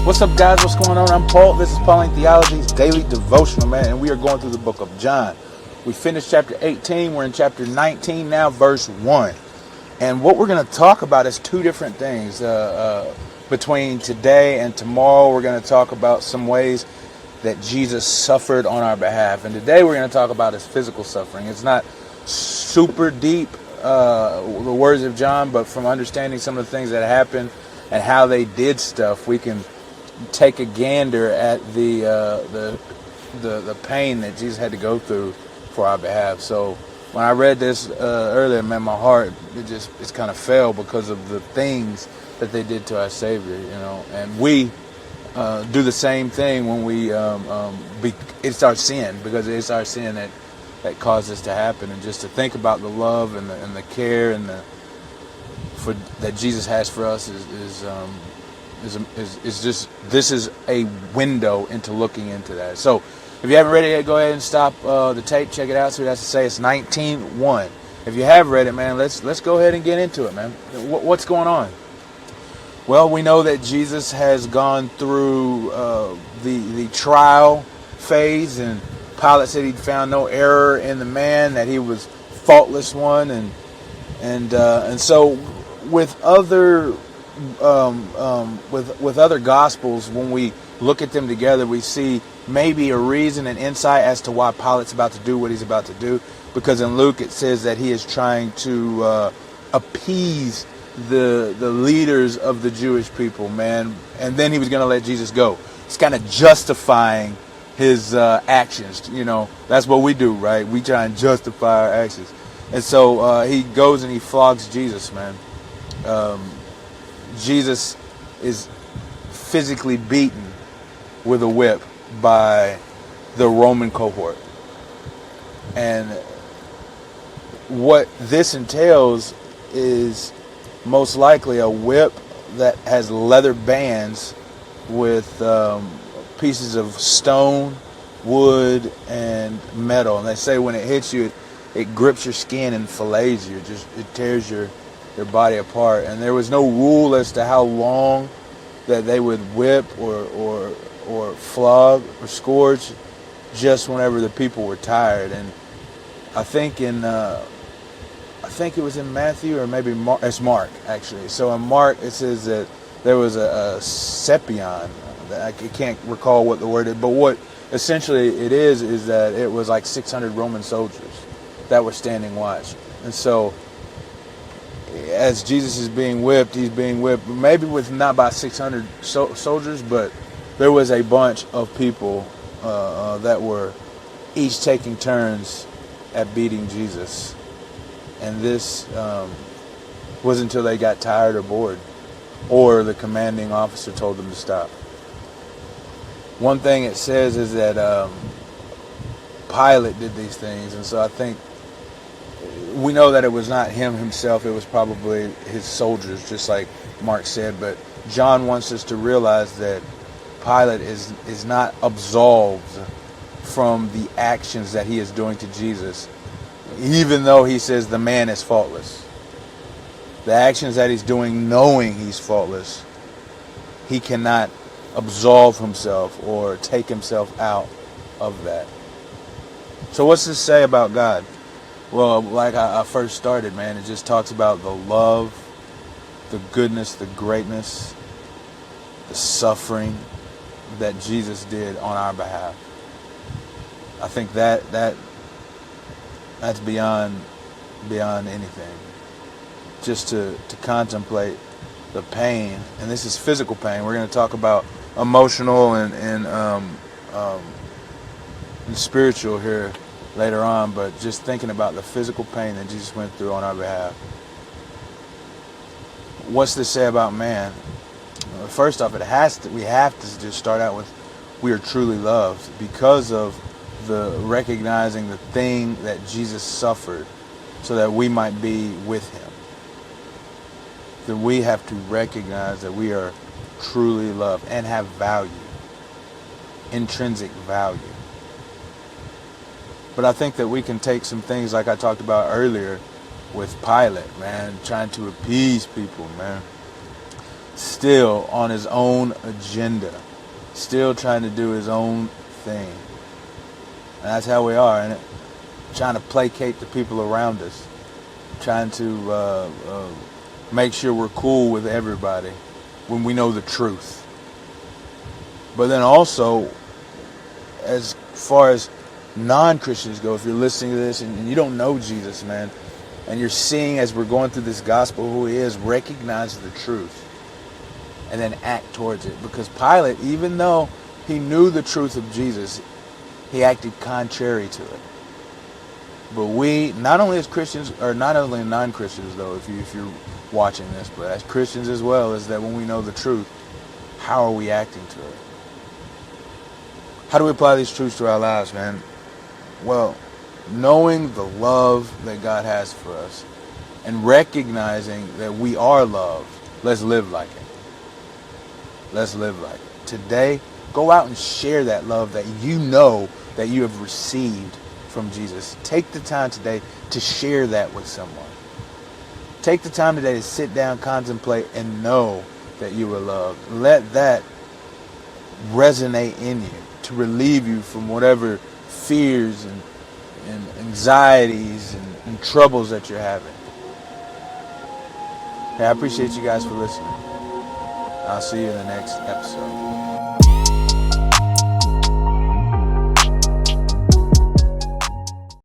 What's up, guys? What's going on? I'm Paul. This is Pauline Theology's daily devotional, man, and we are going through the book of John. We finished chapter 18. We're in chapter 19 now, verse 1. And what we're going to talk about is two different things. Between today and tomorrow, we're going to talk about some ways that Jesus suffered on our behalf. And today we're going to talk about his physical suffering. It's not super deep, the words of John, but from understanding some of the things that happened and how they did stuff, we can take a gander at the pain that Jesus had to go through for our behalf. So when I read this earlier, man, my heart it's kind of fell because of the things that they did to our Savior, And we do the same thing when we it's our sin, because it's our sin that caused this to happen. And just to think about the love and the care and that Jesus has for us is just, this is a window into looking into that. So if you haven't read it yet, go ahead and stop the tape, check it out, see what it has to say. It's 19:1. If you have read it, man, let's go ahead and get into it, man. What's going on? Well, we know that Jesus has gone through the trial phase, and Pilate said he'd found no error in the man, that he was faultless one, and so with other with other gospels, when we look at them together, we see maybe a reason and insight as to why Pilate's about to do what he's about to do. Because in Luke it says that he is trying to appease the leaders of the Jewish people, man, and then he was going to let Jesus go. It's kind of justifying his actions. That's what we do, right? We try and justify our actions. And so he goes and he flogs Jesus, man. Jesus is physically beaten with a whip by the Roman cohort. And what this entails is most likely a whip that has leather bands with pieces of stone, wood, and metal. And they say when it hits you, it grips your skin and fillets you. It tears your body apart. And there was no rule as to how long that they would whip or flog or scourge, just whenever the people were tired. And I think it was in Matthew, or maybe Mark. It's Mark, actually. So in Mark it says that there was a sepion. I can't recall what the word is, but what essentially it is that it was like 600 Roman soldiers that were standing watch. And so as Jesus is being whipped, he's being whipped maybe with not by 600 soldiers, but there was a bunch of people that were each taking turns at beating Jesus. And this was until they got tired or bored, or the commanding officer told them to stop. One thing it says is that Pilate did these things, and so I think we know that it was not him himself, it was probably his soldiers, just like Mark said. But John wants us to realize that Pilate is not absolved from the actions that he is doing to Jesus, even though he says the man is faultless. The actions that he's doing knowing he's faultless, he cannot absolve himself or take himself out of that. So what's this say about God? Well, like I first started, man, it just talks about the love, the goodness, the greatness, the suffering that Jesus did on our behalf. I think that's beyond anything. Just to contemplate the pain, and this is physical pain. We're going to talk about emotional and spiritual here later on, but just thinking about the physical pain that Jesus went through on our behalf. What's this say about man? Well, first off, we have to just start out with, we are truly loved because of the recognizing the thing that Jesus suffered so that we might be with him. That we have to recognize that we are truly loved and have value, intrinsic value. But I think that we can take some things like I talked about earlier with Pilate, man, trying to appease people, man. still on his own agenda, still trying to do his own thing. And that's how we are, and trying to placate the people around us, trying to make sure we're cool with everybody when we know the truth. But then also, as far as non-Christians go, if you're listening to this and you don't know Jesus, man, and you're seeing as we're going through this gospel who he is, recognize the truth and then act towards it. Because Pilate, even though he knew the truth of Jesus, he acted contrary to it. But we, not only as Christians, or not only non-Christians though, if you're watching this, but as Christians as well, is that when we know the truth, how are we acting to it? How do we apply these truths to our lives, man? Well, knowing the love that God has for us and recognizing that we are loved, let's live like it. Let's live like it. Today, go out and share that love that you know that you have received from Jesus. Take the time today to share that with someone. Take the time today to sit down, contemplate, and know that you are loved. Let that resonate in you to relieve you from whatever fears and anxieties and troubles that you're having. Hey, I appreciate you guys for listening. I'll see you in the next episode.